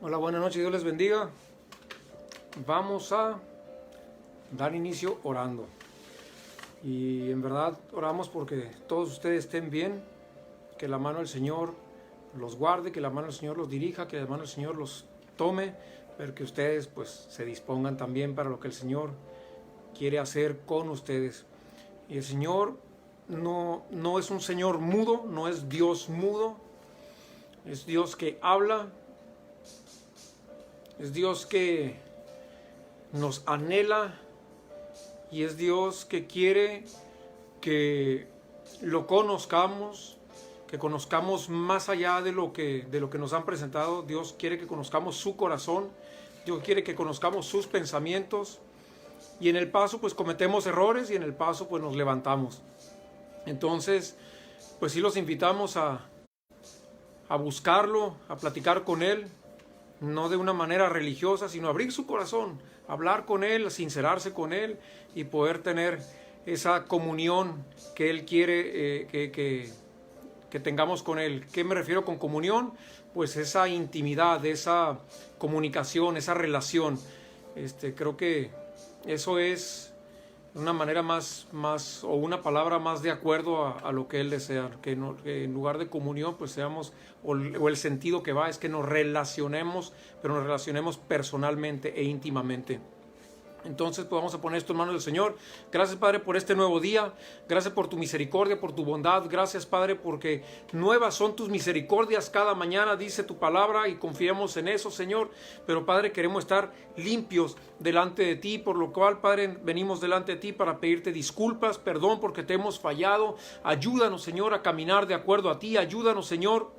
Hola, buenas noches, Dios les bendiga. Vamos a dar inicio orando. Y en verdad oramos porque todos ustedes estén bien, que la mano del Señor los guarde, que la mano del Señor los dirija, que la mano del Señor los tome, pero que ustedes pues se dispongan también para lo que el Señor quiere hacer con ustedes. Y el Señor no es un Señor mudo, no es Dios mudo, es Dios que habla. Es Dios que nos anhela y es Dios que quiere que lo conozcamos, que conozcamos más allá de lo que nos han presentado. Dios quiere que conozcamos su corazón, Dios quiere que conozcamos sus pensamientos, y en el paso pues cometemos errores y en el paso pues nos levantamos. Entonces pues sí los invitamos a buscarlo, a platicar con Él, no de una manera religiosa, sino abrir su corazón, hablar con Él, sincerarse con Él y poder tener esa comunión que Él quiere que tengamos con Él. ¿Qué me refiero con comunión? Pues esa intimidad, esa comunicación, esa relación. Creo que eso es una manera más o una palabra más de acuerdo a lo que Él desea, que en lugar de comunión pues seamos, o el sentido que va es que nos relacionemos, pero nos relacionemos personalmente e íntimamente. Entonces pues vamos a poner esto en manos del Señor. Gracias, Padre, por este nuevo día. Gracias por tu misericordia, por tu bondad. Gracias, Padre, porque nuevas son tus misericordias cada mañana, dice tu palabra, y confiamos en eso, Señor. Pero, Padre, queremos estar limpios delante de ti, por lo cual, Padre, venimos delante de ti para pedirte disculpas, perdón porque te hemos fallado. Ayúdanos, Señor, a caminar de acuerdo a ti. Ayúdanos, Señor,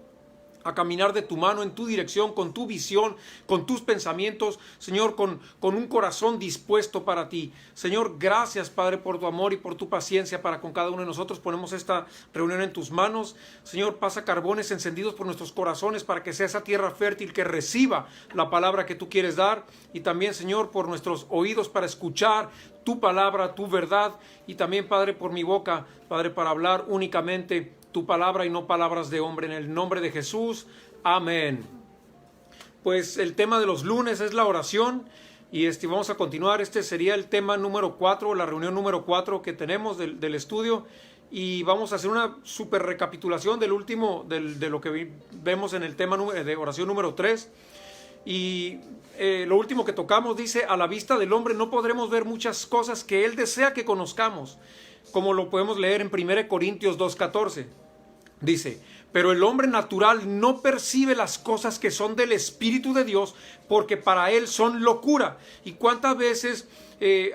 a caminar de tu mano, en tu dirección, con tu visión, con tus pensamientos, Señor, con un corazón dispuesto para ti. Señor, gracias, Padre, por tu amor y por tu paciencia para con cada uno de nosotros. Ponemos esta reunión en tus manos. Señor, pasa carbones encendidos por nuestros corazones para que sea esa tierra fértil que reciba la palabra que tú quieres dar. Y también, Señor, por nuestros oídos para escuchar tu palabra, tu verdad. Y también, Padre, por mi boca, Padre, para hablar únicamente tu palabra y no palabras de hombre, en el nombre de Jesús. Amén. Pues el tema de los lunes es la oración y vamos a continuar. Este sería el tema número 4, la reunión número 4 que tenemos del estudio, y vamos a hacer una super recapitulación del último, de lo que vemos en el tema de oración número 3. Y lo último que tocamos dice: a la vista del hombre no podremos ver muchas cosas que él desea que conozcamos, como lo podemos leer en 1 Corintios 2:14. Dice: pero el hombre natural no percibe las cosas que son del Espíritu de Dios, porque para él son locura. ¿Y cuántas veces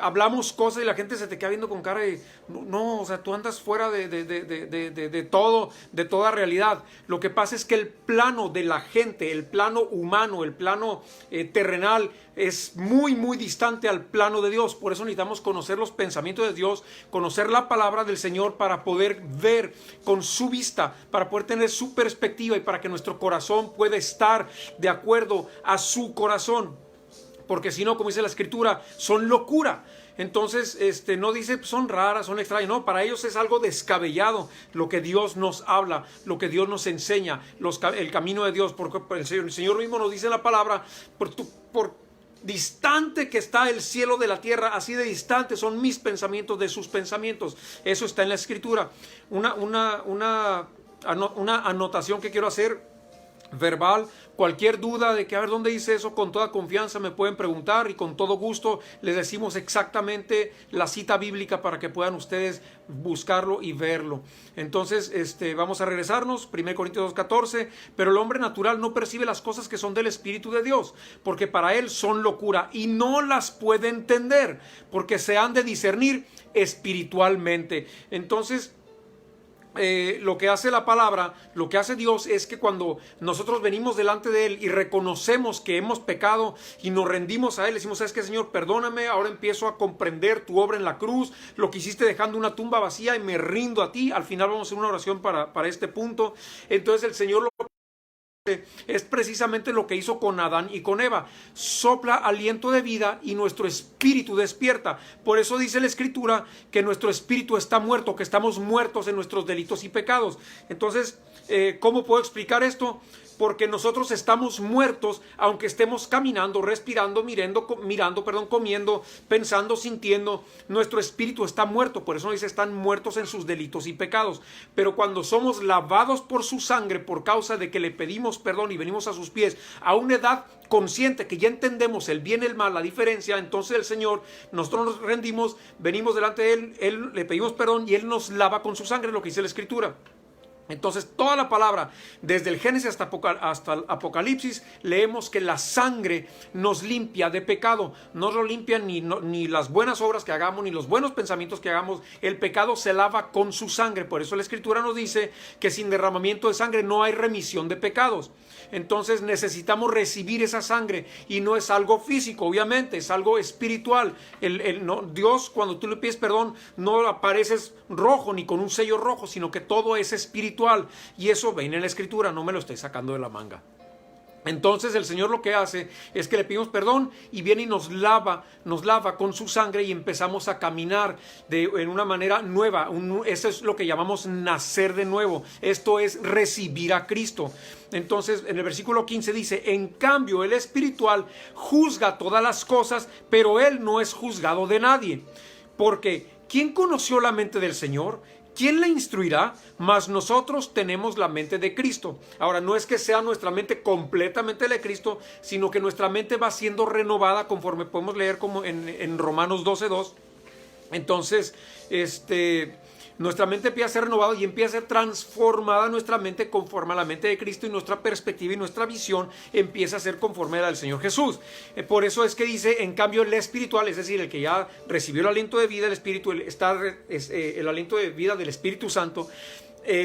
hablamos cosas y la gente se te queda viendo con cara de no, o sea, tú andas fuera de todo, de toda realidad? Lo que pasa es que el plano de la gente, el plano humano, el plano terrenal, es muy, muy distante al plano de Dios. Por eso necesitamos conocer los pensamientos de Dios, conocer la palabra del Señor para poder ver con su vista, para poder tener su perspectiva y para que nuestro corazón pueda estar de acuerdo a su corazón. Porque si no, como dice la Escritura, son locura. Entonces, no dice son raras, son extrañas. No, para ellos es algo descabellado lo que Dios nos habla, lo que Dios nos enseña, el camino de Dios. Porque el Señor mismo nos dice en la palabra: por distante que está el cielo de la tierra, así de distante son mis pensamientos de sus pensamientos. Eso está en la Escritura. Una anotación que quiero hacer verbal: cualquier duda de que a ver dónde dice eso, con toda confianza me pueden preguntar y con todo gusto les decimos exactamente la cita bíblica para que puedan ustedes buscarlo y verlo. Entonces vamos a regresarnos. 1 Corintios 2:14: pero el hombre natural no percibe las cosas que son del Espíritu de Dios, porque para él son locura y no las puede entender, porque se han de discernir espiritualmente. Entonces, lo que hace la palabra, lo que hace Dios, es que cuando nosotros venimos delante de Él y reconocemos que hemos pecado y nos rendimos a Él, decimos: ¿sabes qué, Señor? Perdóname, ahora empiezo a comprender tu obra en la cruz, lo que hiciste dejando una tumba vacía, y me rindo a ti. Al final vamos a hacer una oración para este punto. Entonces el Señor lo es precisamente lo que hizo con Adán y con Eva: sopla aliento de vida y nuestro espíritu despierta. Por eso dice la Escritura que nuestro espíritu está muerto, que estamos muertos en nuestros delitos y pecados. Entonces, ¿cómo puedo explicar esto? porque nosotros estamos muertos, aunque estemos caminando, respirando, comiendo, pensando, sintiendo. Nuestro espíritu está muerto, por eso dice, están muertos en sus delitos y pecados. Pero cuando somos lavados por su sangre, por causa de que le pedimos perdón y venimos a sus pies a una edad consciente, que ya entendemos el bien y el mal, la diferencia, entonces el Señor, nosotros nos rendimos, venimos delante de Él, le pedimos perdón y Él nos lava con su sangre, lo que dice la Escritura. Entonces toda la palabra, desde el Génesis hasta el Apocalipsis, leemos que la sangre nos limpia de pecado. No lo limpian ni las buenas obras que hagamos, ni los buenos pensamientos que hagamos. El pecado se lava con su sangre. Por eso la Escritura nos dice que sin derramamiento de sangre no hay remisión de pecados. Entonces necesitamos recibir esa sangre, y no es algo físico, obviamente, es algo espiritual. Dios, cuando tú le pides perdón, no apareces rojo ni con un sello rojo, sino que todo es espiritual, y eso viene en la Escritura, no me lo estoy sacando de la manga. Entonces el Señor lo que hace es que le pedimos perdón y viene y nos lava con su sangre, y empezamos a caminar en una manera nueva. Eso es lo que llamamos nacer de nuevo. Esto es recibir a Cristo. Entonces en el versículo 15 dice: en cambio el espiritual juzga todas las cosas, pero él no es juzgado de nadie. Porque ¿quién conoció la mente del Señor? ¿Quién la instruirá? Mas nosotros tenemos la mente de Cristo. Ahora, no es que sea nuestra mente completamente de Cristo, sino que nuestra mente va siendo renovada, conforme podemos leer como en Romanos 12:2. Entonces, nuestra mente empieza a ser renovada y empieza a ser transformada nuestra mente conforme a la mente de Cristo, y nuestra perspectiva y nuestra visión empieza a ser conforme a la del Señor Jesús. Por eso es que dice, en cambio el espiritual, es decir, el que ya recibió el aliento de vida del Espíritu, el aliento de vida del Espíritu Santo,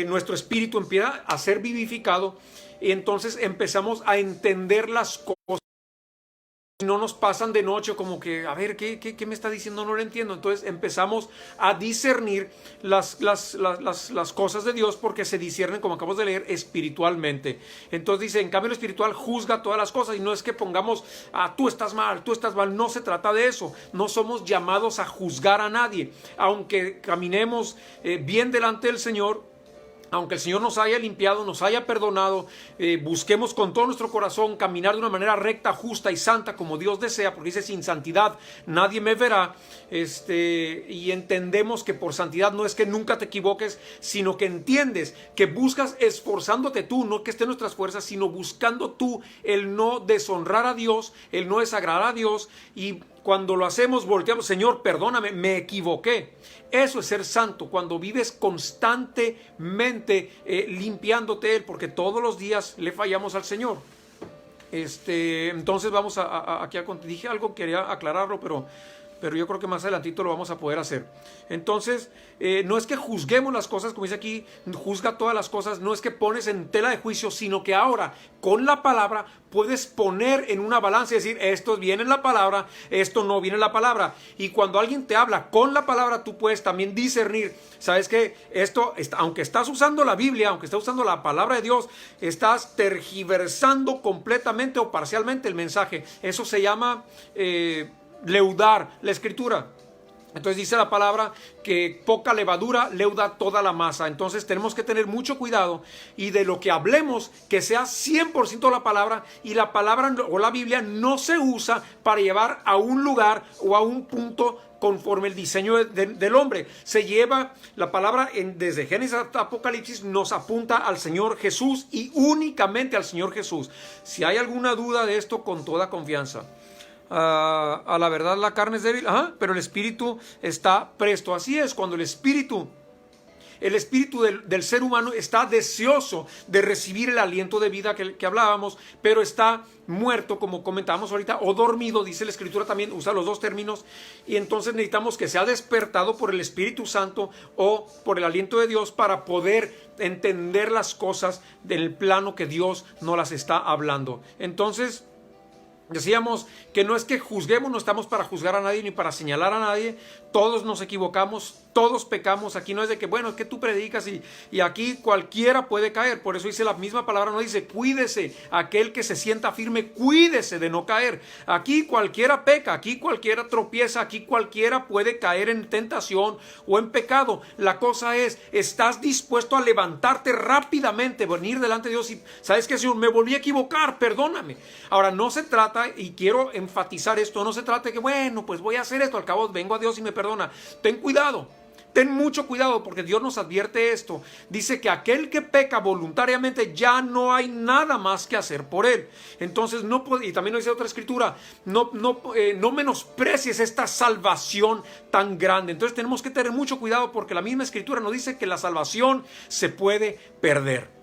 nuestro espíritu empieza a ser vivificado, y entonces empezamos a entender las cosas. No nos pasan de noche como que, a ver, ¿qué me está diciendo? No lo entiendo. Entonces empezamos a discernir las cosas de Dios, porque se disciernen, como acabamos de leer, espiritualmente. Entonces dice, en cambio el espiritual juzga todas las cosas, y no es que pongamos, tú estás mal, no se trata de eso. No somos llamados a juzgar a nadie. Aunque caminemos bien delante del Señor, aunque el Señor nos haya limpiado, nos haya perdonado, busquemos con todo nuestro corazón caminar de una manera recta, justa y santa como Dios desea, porque dice, sin santidad nadie me verá. Y entendemos que por santidad no es que nunca te equivoques, sino que entiendes que buscas esforzándote tú, no que esté en nuestras fuerzas, sino buscando tú el no deshonrar a Dios, el no desagradar a Dios. Y cuando lo hacemos, volteamos, Señor, perdóname, me equivoqué. Eso es ser santo, cuando vives constantemente limpiándote Él, porque todos los días le fallamos al Señor. Entonces vamos aquí dije algo, quería aclararlo, pero yo creo que más adelantito lo vamos a poder hacer. Entonces, no es que juzguemos las cosas, como dice aquí, juzga todas las cosas, no es que pones en tela de juicio, sino que ahora, con la palabra, puedes poner en una balanza y decir, esto viene en la palabra, esto no viene en la palabra. Y cuando alguien te habla con la palabra, tú puedes también discernir, sabes que esto, aunque estás usando la Biblia, aunque estás usando la palabra de Dios, estás tergiversando completamente o parcialmente el mensaje. Eso se llama leudar la Escritura. Entonces dice la palabra que poca levadura leuda toda la masa. Entonces tenemos que tener mucho cuidado, y de lo que hablemos, que sea 100% la palabra, y la palabra o la Biblia no se usa para llevar a un lugar o a un punto conforme el diseño del hombre. Se lleva la palabra desde Génesis hasta Apocalipsis, nos apunta al Señor Jesús y únicamente al Señor Jesús. Si hay alguna duda de esto, con toda confianza. A la verdad la carne es débil, pero el espíritu está presto. Así es, cuando el espíritu del ser humano está deseoso de recibir el aliento de vida que hablábamos, pero está muerto, como comentábamos ahorita, o dormido, dice la Escritura también, usa los dos términos, y entonces necesitamos que sea despertado por el Espíritu Santo o por el aliento de Dios para poder entender las cosas del plano que Dios nos las está hablando. Entonces, Decíamos que no es que juzguemos, no estamos para juzgar a nadie ni para señalar a nadie. Todos nos equivocamos, todos pecamos. Aquí no es de que, bueno, es que tú predicas y aquí cualquiera puede caer. Por eso dice la misma palabra, no dice, cuídese, aquel que se sienta firme, cuídese de no caer. Aquí cualquiera peca, aquí cualquiera tropieza, aquí cualquiera puede caer en tentación o en pecado. La cosa es, ¿estás dispuesto a levantarte rápidamente, venir delante de Dios y, ¿sabes qué, Señor? Me volví a equivocar, perdóname. Ahora, no se trata, y quiero enfatizar esto, no se trata de que, bueno, pues voy a hacer esto, al cabo vengo a Dios y me perdona. Ten cuidado, ten mucho cuidado, porque Dios nos advierte esto. Dice que aquel que peca voluntariamente ya no hay nada más que hacer por él. Entonces, no puede, y también nos dice otra escritura, no menosprecies esta salvación tan grande. Entonces tenemos que tener mucho cuidado, porque la misma escritura nos dice que la salvación se puede perder.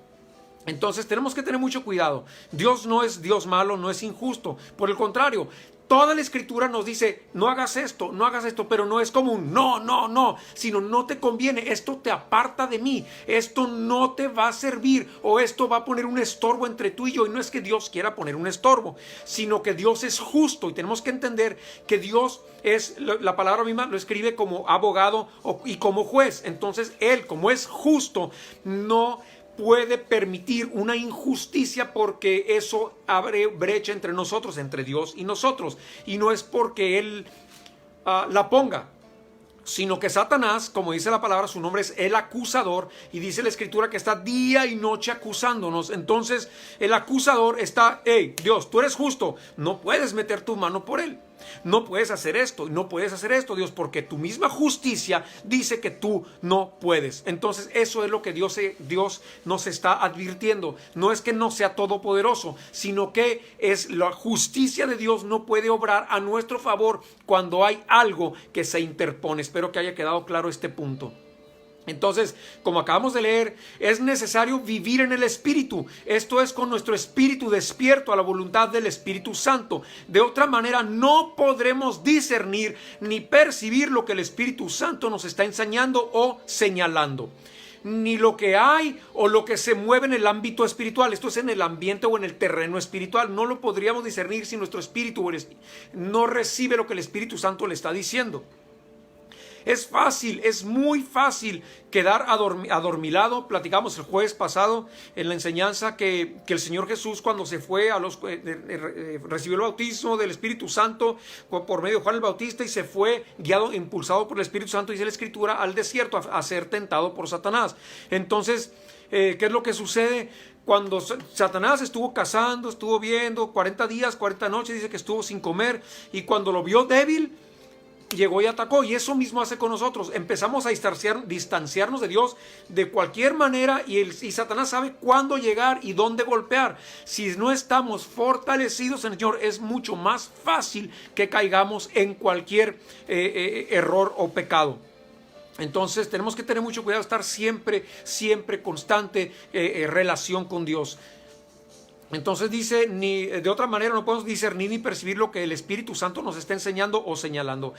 Entonces tenemos que tener mucho cuidado. Dios no es Dios malo, no es injusto. Por el contrario, toda la escritura nos dice, no hagas esto, pero no es como un no, sino no te conviene, esto te aparta de mí, esto no te va a servir, o esto va a poner un estorbo entre tú y yo. Y no es que Dios quiera poner un estorbo, sino que Dios es justo, y tenemos que entender que Dios es, la palabra misma lo escribe como abogado y como juez. Entonces Él, como es justo, no puede permitir una injusticia, porque eso abre brecha entre nosotros, entre Dios y nosotros, y no es porque Él la ponga, sino que Satanás, como dice la palabra, su nombre es el acusador, y dice la escritura que está día y noche acusándonos. Entonces el acusador está, hey, Dios, tú eres justo, no puedes meter tu mano por él, no puedes hacer esto, no puedes hacer esto, Dios, porque tu misma justicia dice que tú no puedes. Entonces eso es lo que Dios nos está advirtiendo. No es que no sea todopoderoso, sino que es la justicia de Dios no puede obrar a nuestro favor cuando hay algo que se interpone. Espero que haya quedado claro este punto. Entonces, como acabamos de leer, es necesario vivir en el Espíritu. Esto es, con nuestro espíritu despierto a la voluntad del Espíritu Santo. De otra manera, no podremos discernir ni percibir lo que el Espíritu Santo nos está enseñando o señalando. Ni lo que hay o lo que se mueve en el ámbito espiritual. Esto es en el ambiente o en el terreno espiritual. No lo podríamos discernir si nuestro espíritu no recibe lo que el Espíritu Santo le está diciendo. Es fácil, es muy fácil quedar adormilado. Platicamos el jueves pasado en la enseñanza que el Señor Jesús, cuando se fue recibió el bautismo del Espíritu Santo por medio de Juan el Bautista, y se fue guiado, impulsado por el Espíritu Santo, dice la Escritura, al desierto a ser tentado por Satanás. Entonces, ¿qué es lo que sucede? Cuando Satanás estuvo cazando, estuvo viendo 40 días, 40 noches, dice que estuvo sin comer, y cuando lo vio débil, llegó y atacó. Y eso mismo hace con nosotros. Empezamos a distanciarnos de Dios de cualquier manera, y Satanás sabe cuándo llegar y dónde golpear. Si no estamos fortalecidos en el Señor, es mucho más fácil que caigamos en cualquier error o pecado. Entonces tenemos que tener mucho cuidado, estar siempre constante relación con Dios. Entonces dice, de otra manera no podemos discernir ni percibir lo que el Espíritu Santo nos está enseñando o señalando,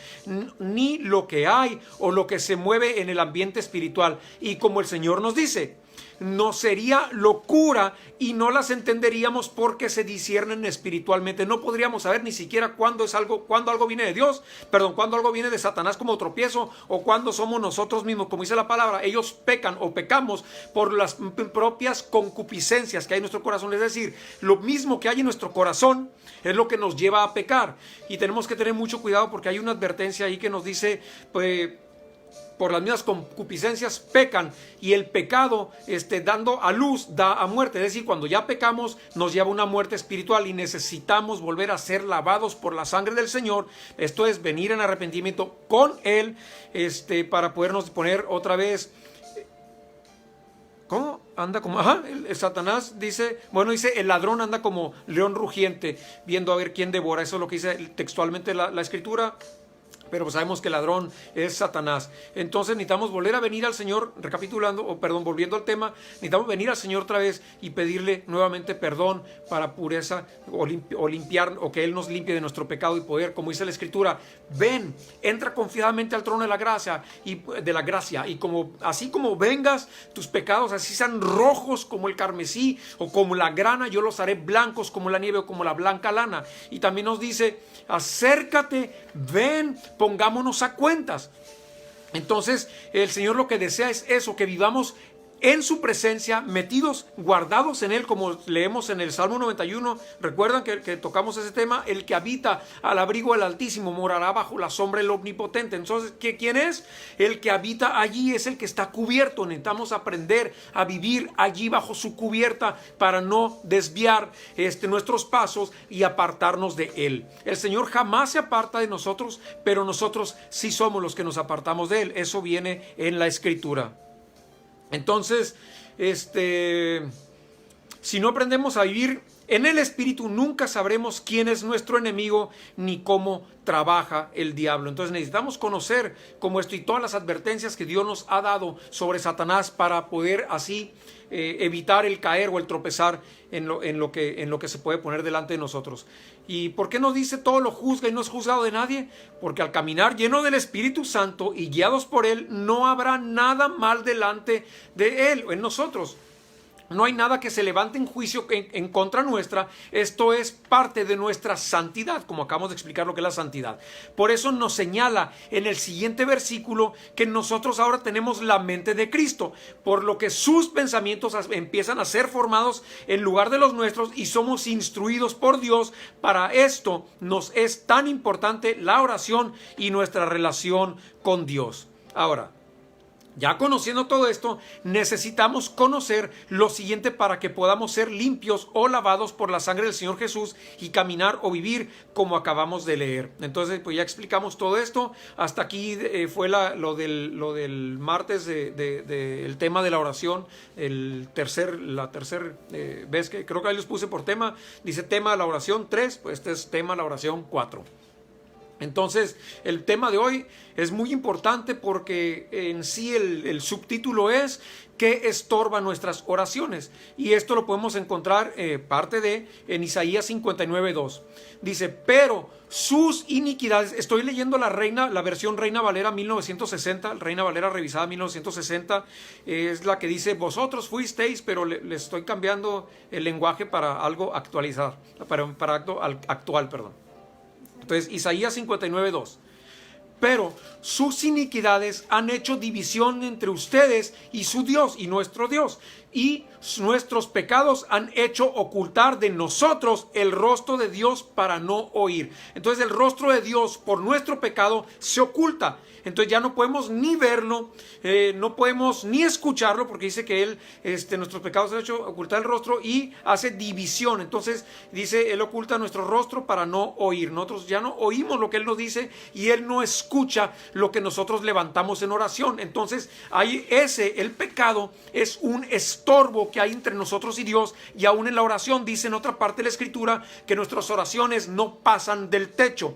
ni lo que hay o lo que se mueve en el ambiente espiritual. Y como el Señor nos dice, no sería locura y no las entenderíamos porque se disciernen espiritualmente. No podríamos saber ni siquiera cuándo algo viene de Dios, cuándo algo viene de Satanás como tropiezo, o cuándo somos nosotros mismos. Como dice la palabra, ellos pecan o pecamos por las propias concupiscencias que hay en nuestro corazón. Es decir, lo mismo que hay en nuestro corazón es lo que nos lleva a pecar. Y tenemos que tener mucho cuidado, porque hay una advertencia ahí que nos dice, pues, por las mismas concupiscencias pecan, y el pecado dando a luz da a muerte. Es decir, cuando ya pecamos nos lleva a una muerte espiritual, y necesitamos volver a ser lavados por la sangre del Señor. Esto es venir en arrepentimiento con Él, para podernos poner otra vez. ¿Cómo? Anda como, el Satanás dice, el ladrón anda como león rugiente, viendo a ver quién devora. Eso es lo que dice textualmente la Escritura. Pero pues sabemos que el ladrón es Satanás. Entonces necesitamos volver a venir al Señor, volviendo al tema, necesitamos venir al Señor otra vez y pedirle nuevamente perdón para pureza o limpiar, o que Él nos limpie de nuestro pecado y poder, como dice la Escritura, ven, entra confiadamente al trono de la gracia, y así como vengas, tus pecados así sean rojos como el carmesí o como la grana, yo los haré blancos como la nieve o como la blanca lana. Y también nos dice, acércate, ven, pongámonos a cuentas. Entonces el Señor lo que desea es eso, que vivamos en su presencia, metidos, guardados en Él, como leemos en el Salmo 91. Recuerdan que tocamos ese tema: el que habita al abrigo del Altísimo morará bajo la sombra del Omnipotente. Entonces, ¿quién es? El que habita allí es el que está cubierto. Necesitamos aprender a vivir allí bajo su cubierta para no desviar nuestros pasos y apartarnos de Él. El Señor jamás se aparta de nosotros, pero nosotros sí somos los que nos apartamos de Él. Eso viene en la Escritura. Entonces, si no aprendemos a vivir en el Espíritu, nunca sabremos quién es nuestro enemigo ni cómo trabaja el diablo. Entonces necesitamos conocer como esto y todas las advertencias que Dios nos ha dado sobre Satanás para poder así evitar el caer o el tropezar en lo que se puede poner delante de nosotros. ¿Y por qué nos dice todo lo juzga y no es juzgado de nadie? Porque al caminar lleno del Espíritu Santo y guiados por Él, no habrá nada mal delante de Él o en nosotros. No hay nada que se levante en juicio en contra nuestra. Esto es parte de nuestra santidad, como acabamos de explicar lo que es la santidad. Por eso nos señala en el siguiente versículo que nosotros ahora tenemos la mente de Cristo, por lo que sus pensamientos empiezan a ser formados en lugar de los nuestros y somos instruidos por Dios. Para esto nos es tan importante la oración y nuestra relación con Dios. Ahora, ya conociendo todo esto, necesitamos conocer lo siguiente para que podamos ser limpios o lavados por la sangre del Señor Jesús y caminar o vivir como acabamos de leer. Entonces, pues ya explicamos todo esto. Hasta aquí fue lo del martes el tema de la oración. La tercera vez que creo que ahí los puse por tema. Dice tema de la oración 3, pues este es tema de la oración 4. Entonces, el tema de hoy es muy importante porque en sí el subtítulo es ¿qué estorba nuestras oraciones? Y esto lo podemos encontrar en Isaías 59:2. Dice, pero sus iniquidades, estoy leyendo la versión Reina Valera 1960, Reina Valera revisada 1960, es la que dice, vosotros fuisteis, pero le estoy cambiando el lenguaje para algo actualizar, para algo actual, perdón. Entonces, Isaías 59:2. Pero sus iniquidades han hecho división entre ustedes y su Dios y nuestro Dios. Y nuestros pecados han hecho ocultar de nosotros el rostro de Dios para no oír. Entonces el rostro de Dios por nuestro pecado se oculta. Entonces ya no podemos ni verlo, no podemos ni escucharlo, porque dice que Él, nuestros pecados han hecho ocultar el rostro y hace división. Entonces dice, Él oculta nuestro rostro para no oír. Nosotros ya no oímos lo que Él nos dice y Él no escucha lo que nosotros levantamos en oración. Entonces el pecado es un estorbo que hay entre nosotros y Dios, y aún en la oración dice en otra parte de la Escritura que nuestras oraciones no pasan del techo.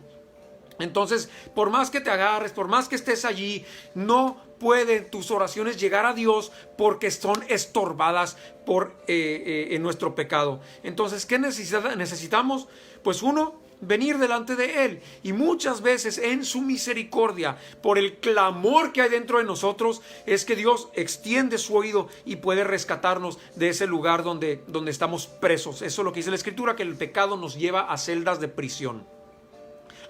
Entonces, por más que te agarres, por más que estés allí, no pueden tus oraciones llegar a Dios porque son estorbadas por en nuestro pecado. Entonces, ¿qué necesitamos? Pues venir delante de Él, y muchas veces en su misericordia, por el clamor que hay dentro de nosotros, es que Dios extiende su oído y puede rescatarnos de ese lugar donde estamos presos. Eso es lo que dice la Escritura, que el pecado nos lleva a celdas de prisión.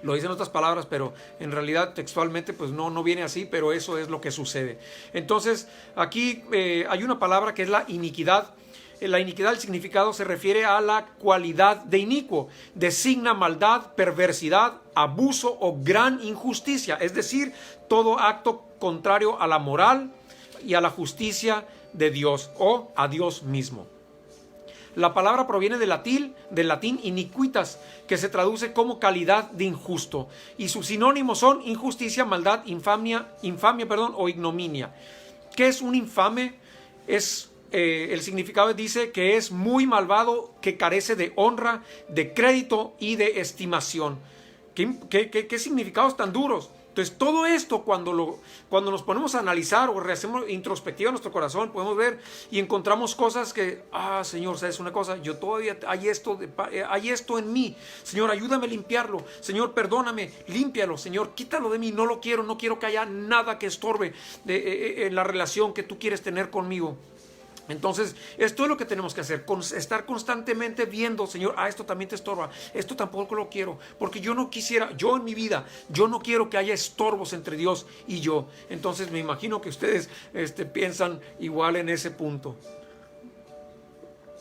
Lo dicen otras palabras, pero en realidad textualmente pues no viene así, pero eso es lo que sucede. Entonces aquí hay una palabra que es la iniquidad. La iniquidad, el significado se refiere a la cualidad de inicuo, designa maldad, perversidad, abuso o gran injusticia, es decir, todo acto contrario a la moral y a la justicia de Dios o a Dios mismo. La palabra proviene del latín iniquitas, que se traduce como calidad de injusto, y sus sinónimos son injusticia, maldad, infamia o ignominia. ¿Qué es un infame? El significado dice que es muy malvado, que carece de honra, de crédito y de estimación. ¿Qué significados tan duros? Entonces todo esto cuando nos ponemos a analizar o hacemos introspectiva en nuestro corazón, podemos ver y encontramos cosas que, Señor, ¿sabes una cosa? Yo todavía hay esto en mí. Señor, ayúdame a limpiarlo. Señor, perdóname, límpialo. Señor, quítalo de mí. No quiero que haya nada que estorbe en la relación que tú quieres tener conmigo. Entonces, esto es lo que tenemos que hacer, estar constantemente viendo, Señor, esto también te estorba, esto tampoco lo quiero, porque yo no quisiera, yo en mi vida, yo no quiero que haya estorbos entre Dios y yo. Entonces me imagino que ustedes piensan igual en ese punto.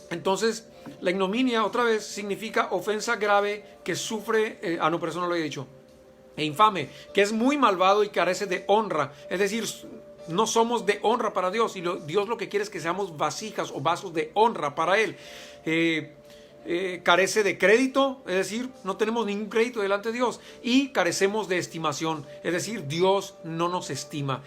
Entonces, la ignominia, otra vez, significa ofensa grave que sufre, no, pero eso no lo he dicho, e infame, que es muy malvado y carece de honra, es decir, no somos de honra para Dios, y Dios lo que quiere es que seamos vasijas o vasos de honra para Él. Carece de crédito, es decir, no tenemos ningún crédito delante de Dios, y carecemos de estimación, es decir, Dios no nos estima.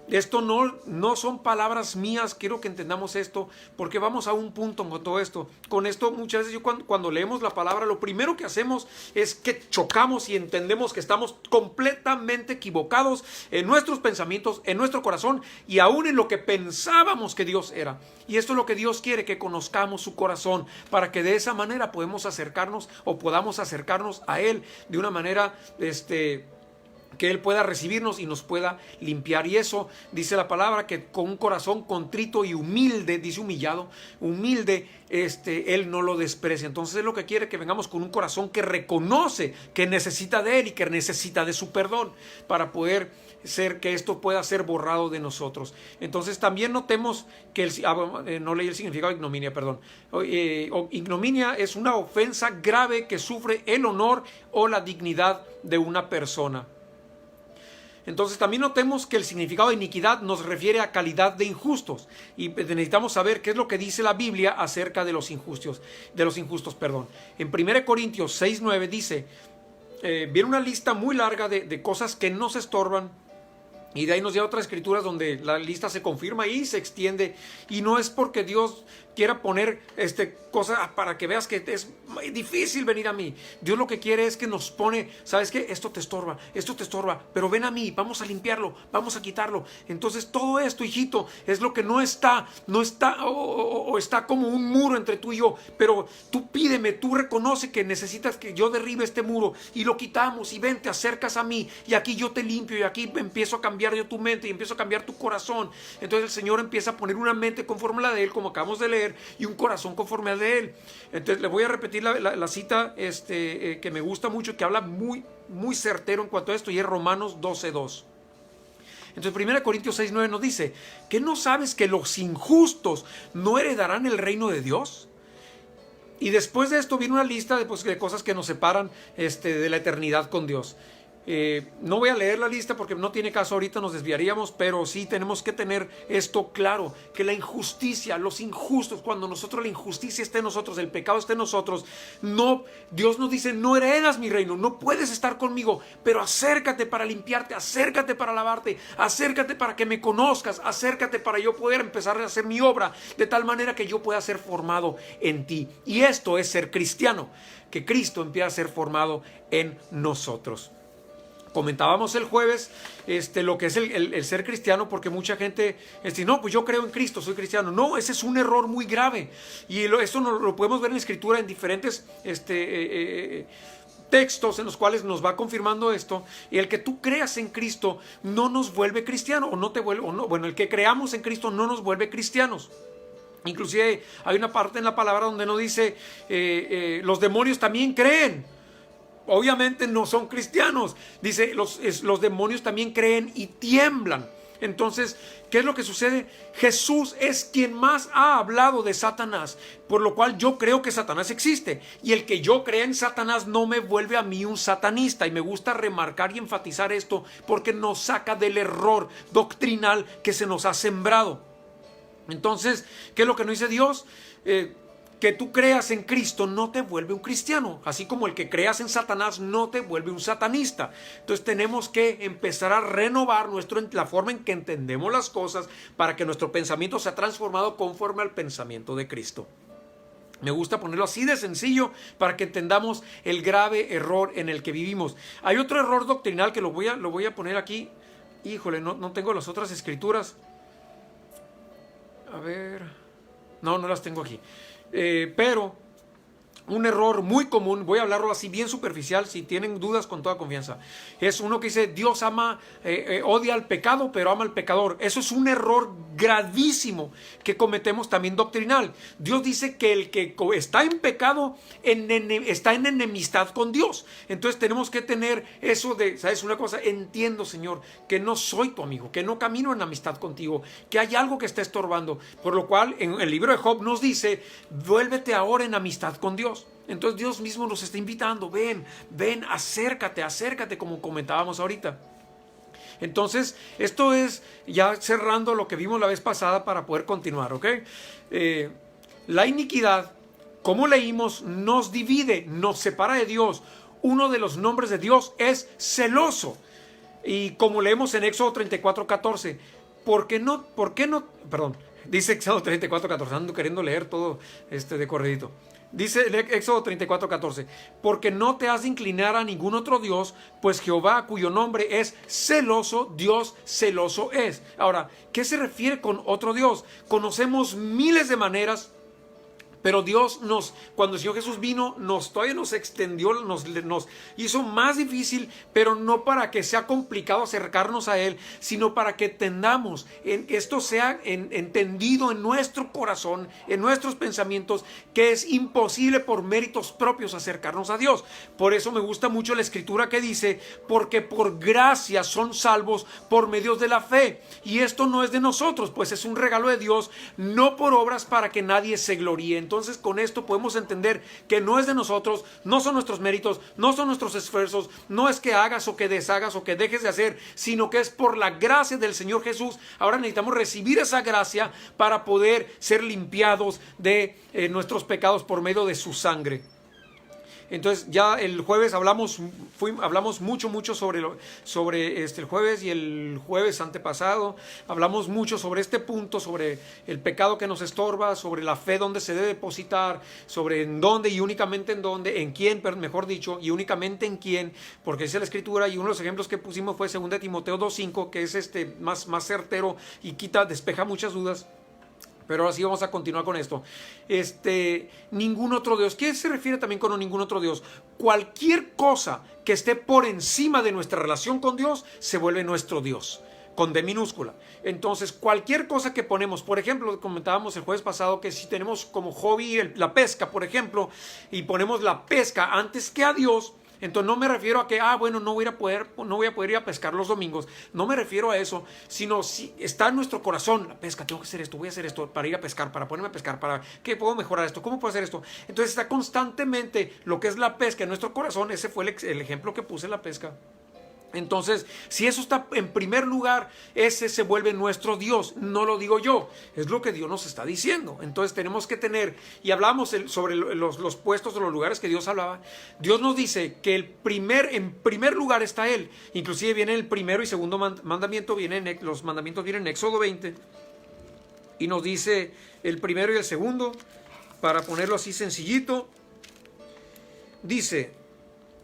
Esto no son palabras mías, quiero que entendamos esto, porque vamos a un punto con todo esto. Con esto muchas veces cuando leemos la palabra, lo primero que hacemos es que chocamos y entendemos que estamos completamente equivocados en nuestros pensamientos, en nuestro corazón y aún en lo que pensábamos que Dios era. Y esto es lo que Dios quiere, que conozcamos su corazón, para que de esa manera podamos acercarnos a Él de una manera que Él pueda recibirnos y nos pueda limpiar. Y eso dice la palabra, que con un corazón contrito y humilde, dice humillado, humilde, Él no lo desprecia. Entonces es lo que quiere, que vengamos con un corazón que reconoce que necesita de Él y que necesita de su perdón, para poder ser que esto pueda ser borrado de nosotros. Entonces también notemos que no leí el significado de ignominia, perdón. Ignominia es una ofensa grave que sufre el honor o la dignidad de una persona. Entonces también notemos que el significado de iniquidad nos refiere a calidad de injustos, y necesitamos saber qué es lo que dice la Biblia acerca de los injustos. En 1 Corintios 6:9 dice, viene una lista muy larga de cosas que nos estorban, y de ahí nos lleva otras escrituras donde la lista se confirma y se extiende, y no es porque Dios quiera poner cosas para que veas que es difícil venir a mí. Dios lo que quiere es que nos pone, ¿sabes qué? Esto te estorba, pero ven a mí, vamos a limpiarlo, vamos a quitarlo. Entonces todo esto, hijito, es lo que no está o está como un muro entre tú y yo, pero tú pídeme, tú reconoce que necesitas que yo derribe este muro y lo quitamos, y ven, te acercas a mí y aquí yo te limpio, y aquí empiezo a cambiar yo tu mente y empiezo a cambiar tu corazón. Entonces el Señor empieza a poner una mente conforme a la de Él, como acabamos de leer, y un corazón conforme al de Él. Entonces le voy a repetir la cita que me gusta mucho, que habla muy, muy certero en cuanto a esto, y es Romanos 12:2. Entonces 1 Corintios 6:9 nos dice, ¿qué no sabes que los injustos no heredarán el reino de Dios? Y después de esto viene una lista de cosas que nos separan de la eternidad con Dios. No voy a leer la lista porque no tiene caso, ahorita nos desviaríamos, pero sí tenemos que tener esto claro, que la injusticia, los injustos, cuando la injusticia esté en nosotros, el pecado esté en nosotros, Dios nos dice, no heredas mi reino, no puedes estar conmigo, pero acércate para limpiarte, acércate para lavarte, acércate para que me conozcas, acércate para yo poder empezar a hacer mi obra, de tal manera que yo pueda ser formado en ti. Y esto es ser cristiano, que Cristo empieza a ser formado en nosotros. Comentábamos el jueves lo que es el ser cristiano, porque mucha gente no, pues yo creo en Cristo, soy cristiano. No, ese es un error muy grave, y esto lo podemos ver en la Escritura en diferentes textos en los cuales nos va confirmando esto. Y el que tú creas en Cristo no nos vuelve cristiano, el que creamos en Cristo no nos vuelve cristianos. Inclusive hay una parte en la palabra donde nos dice los demonios también creen. Obviamente no son cristianos. Dice, los demonios también creen y tiemblan. Entonces, ¿qué es lo que sucede? Jesús es quien más ha hablado de Satanás, por lo cual yo creo que Satanás existe. Y el que yo crea en Satanás no me vuelve a mí un satanista. Y me gusta remarcar y enfatizar esto, porque nos saca del error doctrinal que se nos ha sembrado. Entonces, ¿qué es lo que nos dice Dios? Que tú creas en Cristo no te vuelve un cristiano, así como el que creas en Satanás no te vuelve un satanista. Entonces tenemos que empezar a renovar la forma en que entendemos las cosas, para que nuestro pensamiento sea transformado conforme al pensamiento de Cristo. Me gusta ponerlo así de sencillo para que entendamos el grave error en el que vivimos. Hay otro error doctrinal que lo voy a poner aquí. Híjole, no tengo las otras escrituras. A ver. No las tengo aquí. Pero un error muy común, voy a hablarlo así bien superficial, si tienen dudas con toda confianza, es uno que dice Dios odia al pecado pero ama al pecador. Eso es un error gravísimo que cometemos también doctrinal. Dios dice que el que está en pecado está en enemistad con Dios. Entonces tenemos que tener eso de, ¿sabes una cosa? Entiendo, Señor, que no soy tu amigo, que no camino en amistad contigo, que hay algo que está estorbando, por lo cual en el libro de Job nos dice, vuélvete ahora en amistad con Dios. Entonces Dios mismo nos está invitando, ven, acércate, como comentábamos ahorita. Entonces, esto es ya cerrando lo que vimos la vez pasada para poder continuar, ¿ok? La iniquidad, como leímos, nos divide, nos separa de Dios. Uno de los nombres de Dios es celoso. Y como leemos en Éxodo 34:14, dice Éxodo 34:14, ando queriendo leer todo de corridito. Dice Éxodo 34:14, porque no te has de inclinar a ningún otro Dios, pues Jehová, cuyo nombre es celoso, Dios celoso es. Ahora, ¿qué se refiere con otro Dios? Conocemos miles de maneras, pero Dios cuando el Señor Jesús vino, todavía nos extendió, nos hizo más difícil, pero no para que sea complicado acercarnos a Él, sino para que entendamos, esto sea entendido en nuestro corazón, en nuestros pensamientos, que es imposible por méritos propios acercarnos a Dios. Por eso me gusta mucho la escritura que dice, porque por gracia son salvos por medio de la fe. Y esto no es de nosotros, pues es un regalo de Dios, no por obras para que nadie se gloríe. Entonces con esto podemos entender que no es de nosotros, no son nuestros méritos, no son nuestros esfuerzos, no es que hagas o que deshagas o que dejes de hacer, sino que es por la gracia del Señor Jesús. Ahora necesitamos recibir esa gracia para poder ser limpiados de nuestros pecados por medio de su sangre. Entonces ya el jueves hablamos mucho sobre el jueves y el jueves antepasado. Hablamos mucho sobre este punto, sobre el pecado que nos estorba, sobre la fe donde se debe depositar, sobre en dónde y únicamente en dónde, en quién, mejor dicho, y únicamente en quién, porque dice la escritura, y uno de los ejemplos que pusimos fue 2 Timoteo 2:5, que es más certero y despeja muchas dudas. Pero ahora sí vamos a continuar con esto. Ningún otro Dios. ¿Qué se refiere también con ningún otro Dios? Cualquier cosa que esté por encima de nuestra relación con Dios se vuelve nuestro Dios, con D minúscula. Entonces, cualquier cosa que ponemos, por ejemplo, comentábamos el jueves pasado que si tenemos como hobby la pesca, por ejemplo, y ponemos la pesca antes que a Dios, entonces no me refiero a que, no voy a poder ir a pescar los domingos. No me refiero a eso, sino si está en nuestro corazón la pesca, tengo que hacer esto, voy a hacer esto para ir a pescar, para ponerme a pescar, para que puedo mejorar esto, cómo puedo hacer esto. Entonces está constantemente lo que es la pesca en nuestro corazón. Ese fue el ejemplo que puse, la pesca. Entonces, si eso está en primer lugar, ese se vuelve nuestro Dios. No lo digo yo, es lo que Dios nos está diciendo. Entonces tenemos que tener, y hablamos sobre los puestos o los lugares que Dios hablaba. Dios nos dice que en primer lugar está Él. Inclusive viene el primero y segundo mandamiento, los mandamientos vienen en Éxodo 20. Y nos dice el primero y el segundo, para ponerlo así sencillito. Dice: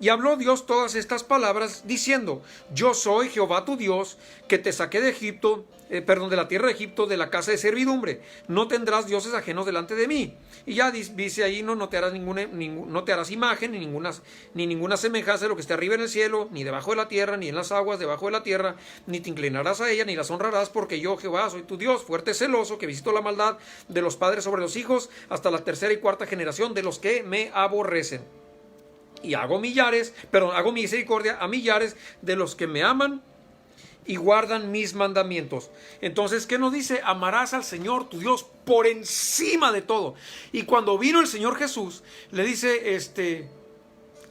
y habló Dios todas estas palabras diciendo: yo soy Jehová tu Dios, que te saqué de Egipto, de la tierra de Egipto, de la casa de servidumbre. No tendrás dioses ajenos delante de mí. Y ya dice ahí, no te harás no te harás imagen, ni ninguna semejanza de lo que esté arriba en el cielo, ni debajo de la tierra, ni en las aguas debajo de la tierra, ni te inclinarás a ella, ni las honrarás, porque yo, Jehová, soy tu Dios, fuerte y celoso, que visito la maldad de los padres sobre los hijos, hasta la tercera y cuarta generación de los que me aborrecen. Y hago misericordia a millares de los que me aman y guardan mis mandamientos. Entonces, ¿qué nos dice? Amarás al Señor tu Dios por encima de todo. Y cuando vino el Señor Jesús, le dice,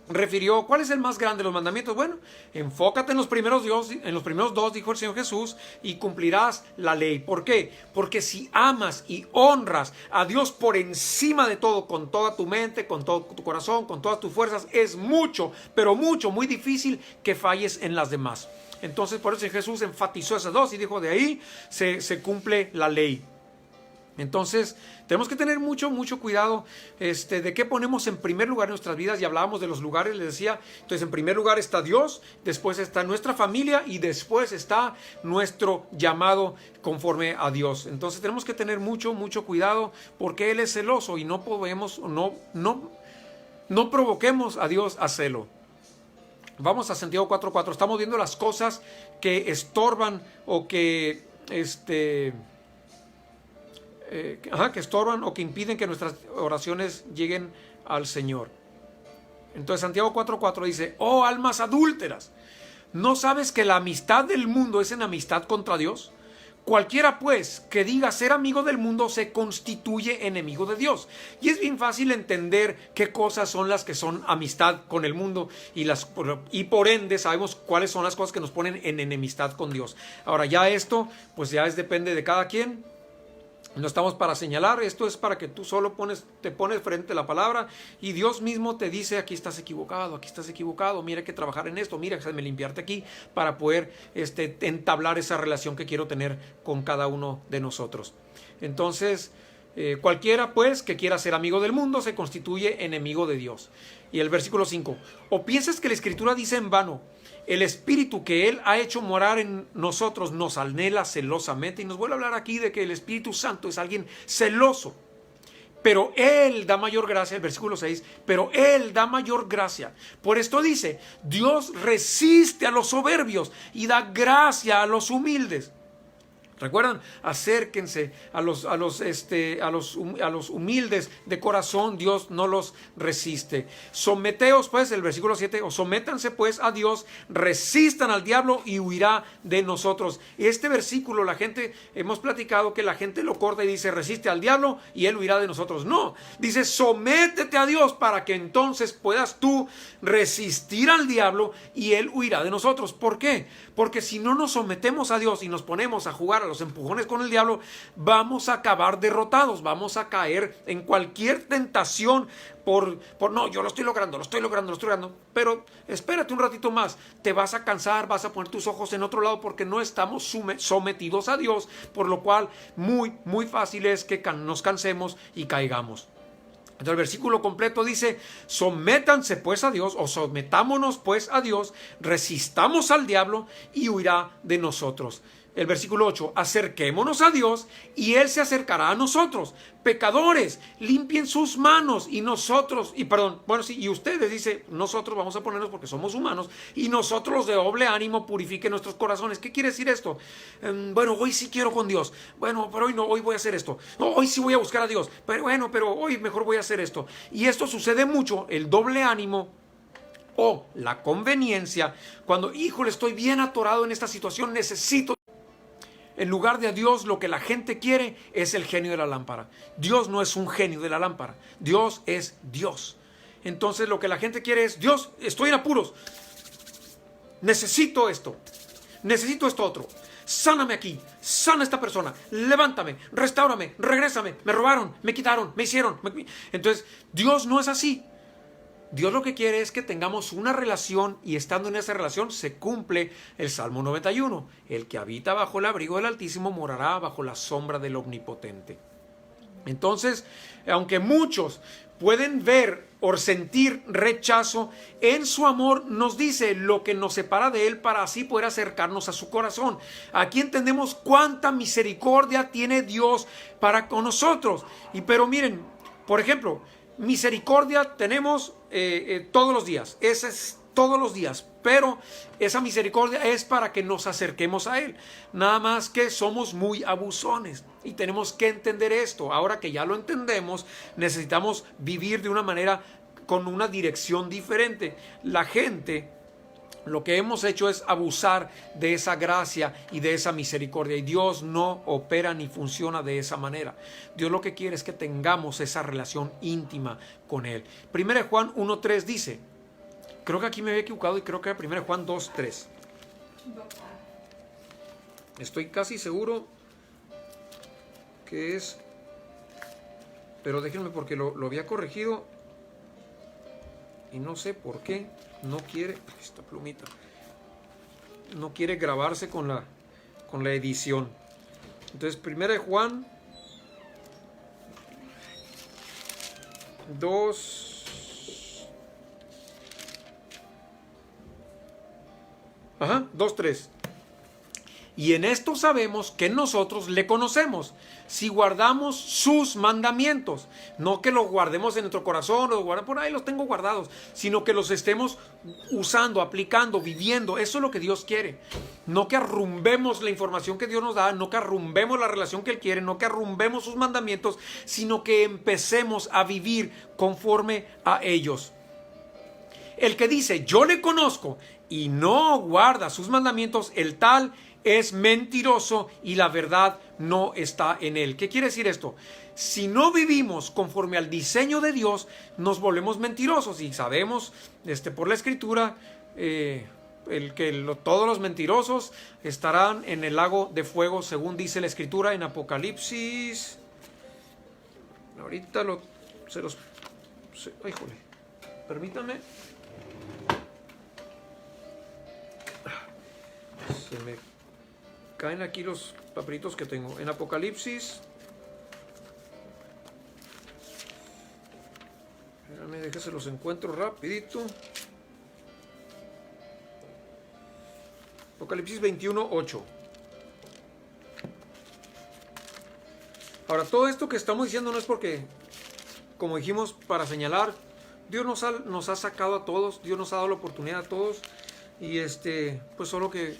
refirió, ¿cuál es el más grande de los mandamientos? Bueno, enfócate en los primeros dos, dijo el Señor Jesús, y cumplirás la ley. ¿Por qué? Porque si amas y honras a Dios por encima de todo, con toda tu mente, con todo tu corazón, con todas tus fuerzas, es mucho, pero mucho, muy difícil que falles en las demás. Entonces, por eso Jesús enfatizó esas dos y dijo, de ahí se cumple la ley. Entonces, tenemos que tener mucho cuidado de qué ponemos en primer lugar en nuestras vidas. Y hablábamos de los lugares, les decía. Entonces, en primer lugar está Dios, después está nuestra familia y después está nuestro llamado conforme a Dios. Entonces, tenemos que tener mucho cuidado porque Él es celoso y no podemos, no provoquemos a Dios a celo. Vamos a Santiago 4:4. Estamos viendo las cosas que estorban o que que estorban o que impiden que nuestras oraciones lleguen al Señor. Entonces Santiago 4:4 dice: oh almas adúlteras, ¿no sabes que la amistad del mundo es enemistad contra Dios? Cualquiera pues que diga ser amigo del mundo se constituye enemigo de Dios. Y es bien fácil entender qué cosas son las que son amistad con el mundo y por ende sabemos cuáles son las cosas que nos ponen en enemistad con Dios. Ahora ya esto pues ya depende de cada quien. No estamos para señalar, esto es para que tú solo te pones frente a la palabra y Dios mismo te dice: aquí estás equivocado, mira que trabajar en esto, mira que limpiarte aquí para poder entablar esa relación que quiero tener con cada uno de nosotros. Entonces, cualquiera pues que quiera ser amigo del mundo se constituye enemigo de Dios. Y el versículo 5: ¿o piensas que la Escritura dice en vano: el Espíritu que Él ha hecho morar en nosotros nos anhela celosamente? Y nos vuelve a hablar aquí de que el Espíritu Santo es alguien celoso. Pero Él da mayor gracia, el versículo 6, pero Él da mayor gracia. Por esto dice: Dios resiste a los soberbios y da gracia a los humildes. ¿Recuerdan? Acérquense a los humildes de corazón, Dios no los resiste. Someteos pues, el versículo 7, o sométanse pues a Dios, resistan al diablo y huirá de nosotros. Este versículo hemos platicado que la gente lo corta y dice: resiste al diablo y él huirá de nosotros. No, dice: sométete a Dios para que entonces puedas tú resistir al diablo y él huirá de nosotros. ¿Por qué? Porque si no nos sometemos a Dios y nos ponemos a jugar a los empujones con el diablo, vamos a acabar derrotados, vamos a caer en cualquier tentación no, yo lo estoy logrando, pero espérate un ratito más, te vas a cansar, vas a poner tus ojos en otro lado porque no estamos sometidos a Dios, por lo cual muy fácil es que nos cansemos y caigamos. Entonces el versículo completo dice: sométanse pues a Dios, o sometámonos pues a Dios, resistamos al diablo y huirá de nosotros. El versículo 8: acerquémonos a Dios y Él se acercará a nosotros. Pecadores, limpien sus manos y ustedes, dice, nosotros vamos a ponernos porque somos humanos, y nosotros los de doble ánimo purifiquen nuestros corazones. ¿Qué quiere decir esto? Bueno, hoy sí quiero con Dios. Bueno, pero hoy no, hoy voy a hacer esto. No, hoy sí voy a buscar a Dios. Pero hoy mejor voy a hacer esto. Y esto sucede mucho, el doble ánimo o la conveniencia, cuando, híjole, estoy bien atorado en esta situación, necesito. En lugar de a Dios, lo que la gente quiere es el genio de la lámpara. Dios no es un genio de la lámpara. Dios es Dios. Entonces lo que la gente quiere es: Dios, estoy en apuros. Necesito esto otro. Sáname aquí, sana a esta persona, levántame, restáurame, regrésame, me robaron, me quitaron, me hicieron. Entonces Dios no es así. Dios lo que quiere es que tengamos una relación, y estando en esa relación se cumple el Salmo 91. El que habita bajo el abrigo del Altísimo morará bajo la sombra del Omnipotente. Entonces, aunque muchos pueden ver o sentir rechazo, en su amor nos dice lo que nos separa de Él para así poder acercarnos a su corazón. Aquí entendemos cuánta misericordia tiene Dios para con nosotros. Pero miren, por ejemplo, misericordia tenemos todos los días, esa es todos los días, pero esa misericordia es para que nos acerquemos a Él. Nada más que somos muy abusones y tenemos que entender esto. Ahora que ya lo entendemos, necesitamos vivir de una manera con una dirección diferente. La gente, lo que hemos hecho es abusar de esa gracia y de esa misericordia, y Dios no opera ni funciona de esa manera. Dios lo que quiere es que tengamos esa relación íntima con Él. 1 Juan 1:3 dice, creo que aquí me había equivocado y creo que era 1 Juan 2:3. Estoy casi seguro que es, pero déjenme porque lo había corregido y no sé por qué no quiere, esta plumita no quiere grabarse con la edición. Entonces 1 Juan 2:3. Y en esto sabemos que nosotros le conocemos, si guardamos sus mandamientos. No que los guardemos en nuestro corazón, o por ahí los tengo guardados, sino que los estemos usando, aplicando, viviendo. Eso es lo que Dios quiere. No que arrumbemos la información que Dios nos da, no que arrumbemos la relación que Él quiere, no que arrumbemos sus mandamientos, sino que empecemos a vivir conforme a ellos. El que dice, yo le conozco, y no guarda sus mandamientos, el tal es mentiroso y la verdad no está en él. ¿Qué quiere decir esto? Si no vivimos conforme al diseño de Dios, nos volvemos mentirosos. Y sabemos por la Escritura todos los mentirosos estarán en el lago de fuego, según dice la Escritura en Apocalipsis. Ahorita híjole, permítanme. Se me caen aquí los papelitos que tengo. En Apocalipsis. Espérame, déjense los encuentro rapidito. Apocalipsis 21:8. Ahora, todo esto que estamos diciendo no es porque, como dijimos, para señalar. Dios nos ha sacado a todos. Dios nos ha dado la oportunidad a todos. Y pues solo que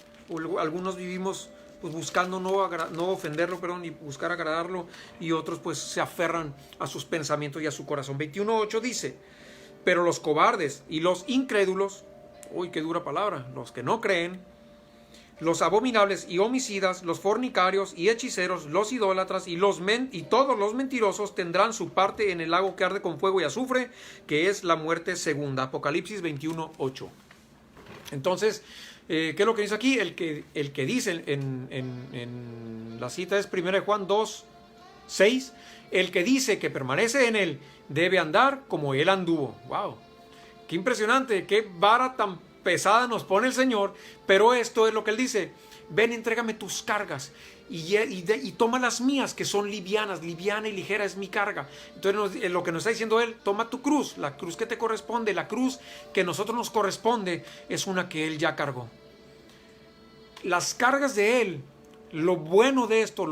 algunos vivimos pues buscando no ofenderlo, y buscar agradarlo, y otros pues se aferran a sus pensamientos y a su corazón. 21:8 dice, pero los cobardes y los incrédulos, uy, qué dura palabra, los que no creen, los abominables y homicidas, los fornicarios y hechiceros, los idólatras y todos los mentirosos tendrán su parte en el lago que arde con fuego y azufre, que es la muerte segunda. Apocalipsis 21:8. Entonces, ¿qué es lo que dice aquí? El que dice en la cita es 1 Juan 2:6. El que dice que permanece en él debe andar como él anduvo. ¡Wow! ¡Qué impresionante! ¡Qué vara tan pesada nos pone el Señor! Pero esto es lo que Él dice. Ven, entrégame tus cargas y toma las mías, que son livianas. Liviana y ligera es mi carga. Entonces lo que nos está diciendo Él, toma tu cruz, la cruz que te corresponde, la cruz que a nosotros nos corresponde, es una que Él ya cargó. Las cargas de Él, lo bueno de esto,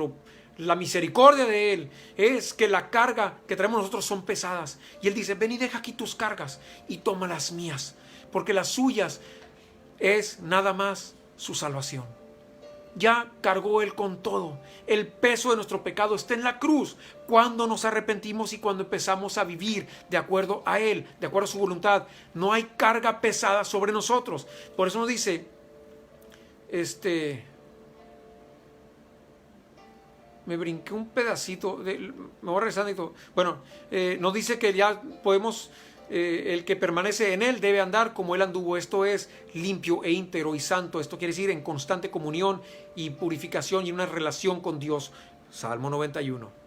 la misericordia de Él, es que la carga que traemos nosotros son pesadas. Y Él dice, ven y deja aquí tus cargas y toma las mías, porque las suyas es nada más su salvación. Ya cargó Él con todo. El peso de nuestro pecado está en la cruz cuando nos arrepentimos y cuando empezamos a vivir de acuerdo a Él, de acuerdo a su voluntad. No hay carga pesada sobre nosotros. Por eso nos dice, me brinqué un pedacito, me voy regresando y todo. Bueno, nos dice que ya podemos, el que permanece en Él debe andar como Él anduvo. Esto es limpio e íntegro y santo. Esto quiere decir en constante comunión y purificación y una relación con Dios. Salmo 91.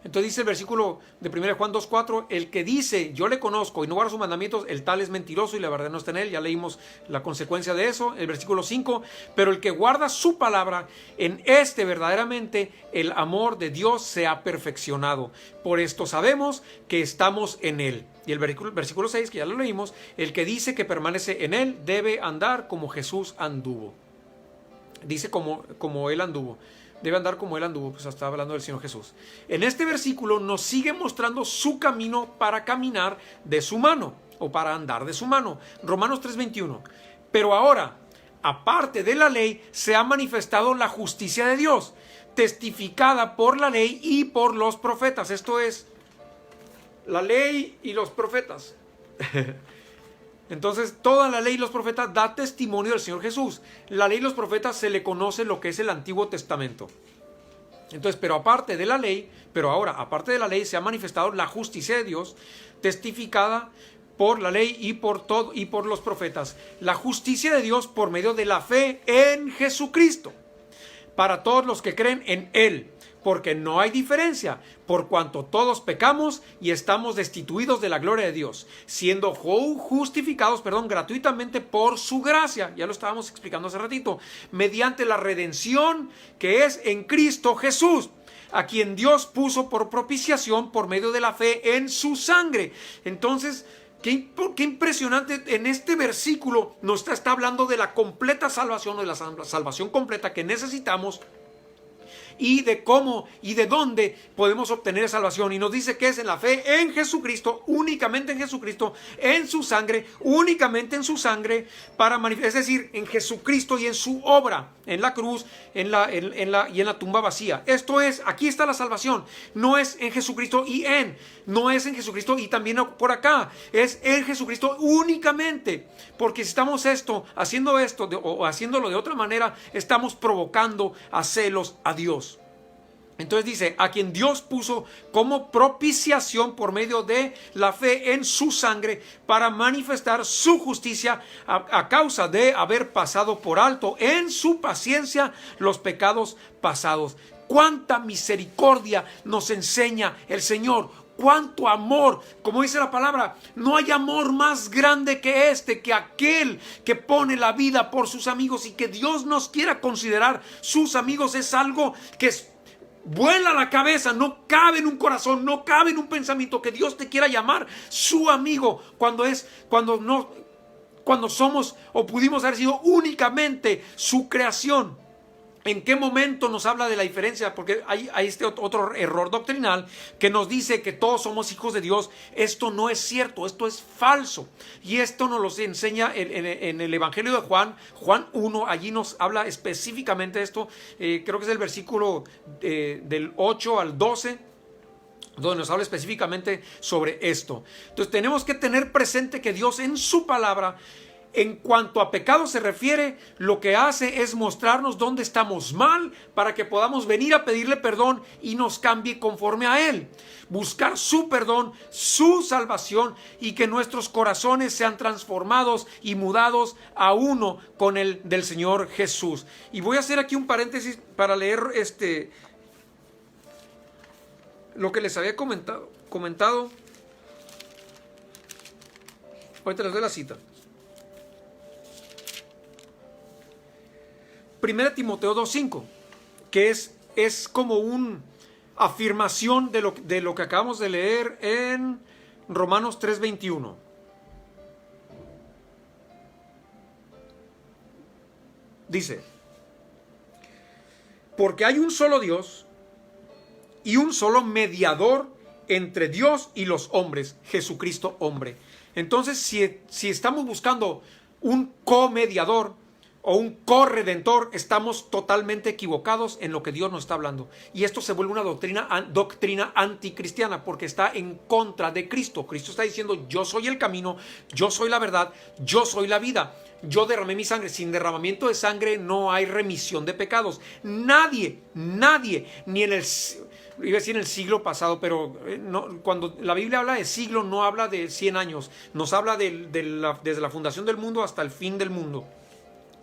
Entonces dice el versículo de 1 Juan 2:4, el que dice yo le conozco y no guarda sus mandamientos, el tal es mentiroso y la verdad no está en él. Ya leímos la consecuencia de eso. El versículo 5, pero el que guarda su palabra, en este verdaderamente el amor de Dios se ha perfeccionado. Por esto sabemos que estamos en él. Y el versículo 6, que ya lo leímos, el que dice que permanece en él debe andar como Jesús anduvo. Dice como él anduvo. Debe andar como Él anduvo, pues está hablando del Señor Jesús. En este versículo nos sigue mostrando su camino para caminar de su mano, o para andar de su mano. Romanos 3:21. Pero ahora, aparte de la ley, se ha manifestado la justicia de Dios, testificada por la ley y por los profetas. Esto es, la ley y los profetas. Entonces, toda la ley y los profetas da testimonio del Señor Jesús. La ley y los profetas se le conoce lo que es el Antiguo Testamento. Entonces, aparte de la ley se ha manifestado la justicia de Dios, testificada por la ley y por los profetas. La justicia de Dios por medio de la fe en Jesucristo, para todos los que creen en Él. Porque no hay diferencia, por cuanto todos pecamos y estamos destituidos de la gloria de Dios, siendo justificados, gratuitamente por su gracia. Ya lo estábamos explicando hace ratito, mediante la redención que es en Cristo Jesús, a quien Dios puso por propiciación por medio de la fe en su sangre. Entonces, qué impresionante, en este versículo nos está hablando de la completa salvación, de la salvación completa que necesitamos, y de cómo y de dónde podemos obtener salvación. Y nos dice que es en la fe en Jesucristo, únicamente en Jesucristo, en su sangre, únicamente en su sangre, es decir, en Jesucristo y en su obra, en la cruz, y en la tumba vacía. Esto es, aquí está la salvación. No es en Jesucristo no es en Jesucristo y también por acá. Es en Jesucristo únicamente. Porque si estamos haciendo esto o haciéndolo de otra manera, estamos provocando a celos a Dios. Entonces dice, a quien Dios puso como propiciación por medio de la fe en su sangre para manifestar su justicia a causa de haber pasado por alto en su paciencia los pecados pasados. Cuánta misericordia nos enseña el Señor. Cuánto amor, como dice la palabra, no hay amor más grande que que aquel que pone la vida por sus amigos, y que Dios nos quiera considerar sus amigos es algo que vuela a la cabeza, no cabe en un corazón, no cabe en un pensamiento que Dios te quiera llamar su amigo cuando somos o pudimos haber sido únicamente su creación. ¿En qué momento nos habla de la diferencia? Porque hay este otro error doctrinal que nos dice que todos somos hijos de Dios. Esto no es cierto, esto es falso. Y esto nos lo enseña en el Evangelio de Juan 1. Allí nos habla específicamente de esto. Creo que es el versículo del 8 al 12. Donde nos habla específicamente sobre esto. Entonces tenemos que tener presente que Dios en su palabra, en cuanto a pecado se refiere, lo que hace es mostrarnos dónde estamos mal para que podamos venir a pedirle perdón y nos cambie conforme a Él. Buscar su perdón, su salvación, y que nuestros corazones sean transformados y mudados a uno con el del Señor Jesús. Y voy a hacer aquí un paréntesis para leer lo que les había comentado. Ahorita les doy la cita. 1 Timoteo 2:5, que es como una afirmación de lo que acabamos de leer en Romanos 3:21. Dice, porque hay un solo Dios y un solo mediador entre Dios y los hombres, Jesucristo hombre. Entonces, si estamos buscando un comediador o un corredentor, estamos totalmente equivocados en lo que Dios nos está hablando. Y esto se vuelve una doctrina anticristiana, porque está en contra de Cristo. Cristo está diciendo, yo soy el camino, yo soy la verdad, yo soy la vida. Yo derramé mi sangre. Sin derramamiento de sangre no hay remisión de pecados. Nadie, ni en el... Iba a decir en el siglo pasado, pero no, cuando la Biblia habla de siglo, no habla de 100 años. Nos habla desde la fundación del mundo hasta el fin del mundo.